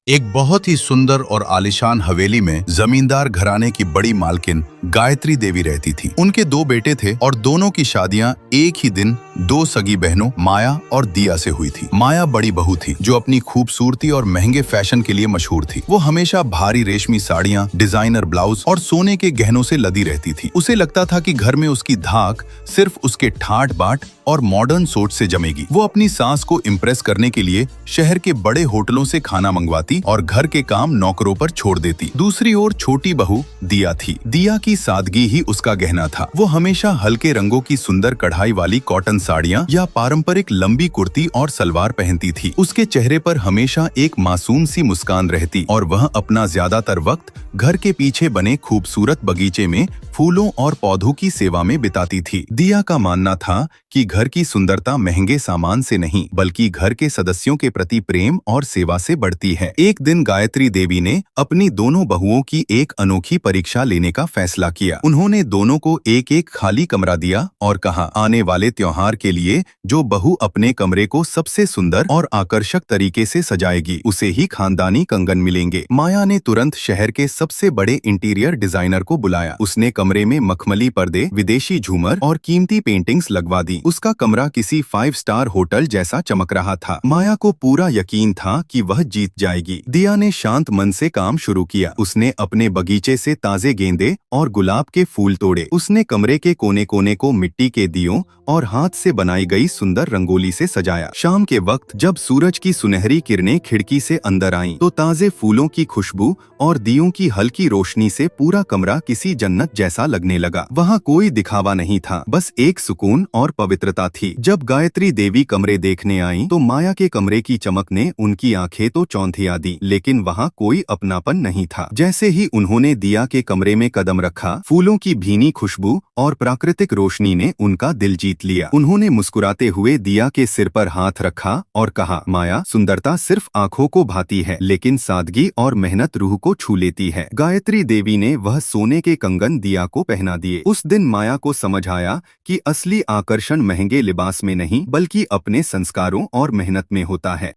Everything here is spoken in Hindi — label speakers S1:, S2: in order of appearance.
S1: एक बहुत ही सुंदर और आलीशान हवेली में जमींदार घराने की बड़ी मालकिन गायत्री देवी रहती थी। उनके दो बेटे थे और दोनों की शादियां एक ही दिन दो सगी बहनों माया और दिया से हुई थी। माया बड़ी बहू थी जो अपनी खूबसूरती और महंगे फैशन के लिए मशहूर थी। वो हमेशा भारी रेशमी साड़ियां, डिजाइनर ब्लाउज और सोने के गहनों से लदी रहती थी। उसे लगता था कि घर में उसकी धाक सिर्फ उसके ठाट बाट और मॉडर्न सोच से जमेगी। वो अपनी सास को इम्प्रेस करने के लिए शहर के बड़े होटलों से खाना मंगवाती और घर के काम नौकरों पर छोड़ देती। दूसरी ओर छोटी बहू दिया थी। दिया की सादगी ही उसका गहना था। वो हमेशा हल्के रंगों की सुंदर कढ़ाई वाली कॉटन साड़ियां या पारंपरिक लंबी कुर्ती और सलवार पहनती थी। उसके चेहरे पर हमेशा एक मासूम सी मुस्कान रहती और वह अपना ज्यादातर वक्त घर के पीछे बने खूबसूरत बगीचे में फूलों और पौधों की सेवा में बिताती थी। दिया का मानना था कि घर की सुंदरता महंगे सामान से नहीं बल्कि घर के सदस्यों के प्रति प्रेम और सेवा से बढ़ती है। एक दिन गायत्री देवी ने अपनी दोनों बहुओं की एक अनोखी परीक्षा लेने का फैसला किया। उन्होंने दोनों को एक एक खाली कमरा दिया और कहा, आने वाले त्योहार के लिए जो बहू अपने कमरे को सबसे सुंदर और आकर्षक तरीके से सजाएगी उसे ही खानदानी कंगन मिलेंगे। माया ने तुरंत शहर के सबसे बड़े इंटीरियर डिजाइनर को बुलाया। उसने कमरे में मखमली पर्दे, विदेशी झूमर और कीमती पेंटिंग्स लगवा दी। उसका कमरा किसी 5 स्टार होटल जैसा चमक रहा था। माया को पूरा यकीन था कि वह जीत जाएगी। दिया ने शांत मन से काम शुरू किया। उसने अपने बगीचे से ताजे गेंदे और गुलाब के फूल तोड़े। उसने कमरे के कोने कोने को मिट्टी के दियों और हाथ से बनाई गई सुंदर रंगोली से सजाया। शाम के वक्त जब सूरज की सुनहरी किरणें खिड़की से अंदर आईं, तो ताजे फूलों की खुशबू और दियों की हल्की रोशनी से पूरा कमरा किसी जन्नत जैसा लगने लगा। वहाँ कोई दिखावा नहीं था, बस एक सुकून और पवित्रता थी। जब गायत्री देवी कमरे देखने आईं, तो माया के कमरे की चमक ने उनकी आंखें तो चौंधिया दी, लेकिन वहाँ कोई अपनापन नहीं था। जैसे ही उन्होंने दिया के कमरे में कदम रखा, फूलों की भीनी खुशबू और प्राकृतिक रोशनी ने उनका दिल जीत लिया। उन्होंने मुस्कुराते हुए दिया के सिर पर हाथ रखा और कहा, माया, सुंदरता सिर्फ आंखों को भाती है, लेकिन सादगी और मेहनत रूह को छू लेती है। गायत्री देवी ने वह सोने के कंगन दिया को पहना दिए। उस दिन माया को समझ आया कि असली आकर्षण महंगे लिबास में नहीं बल्कि अपने संस्कारों और मेहनत में होता है।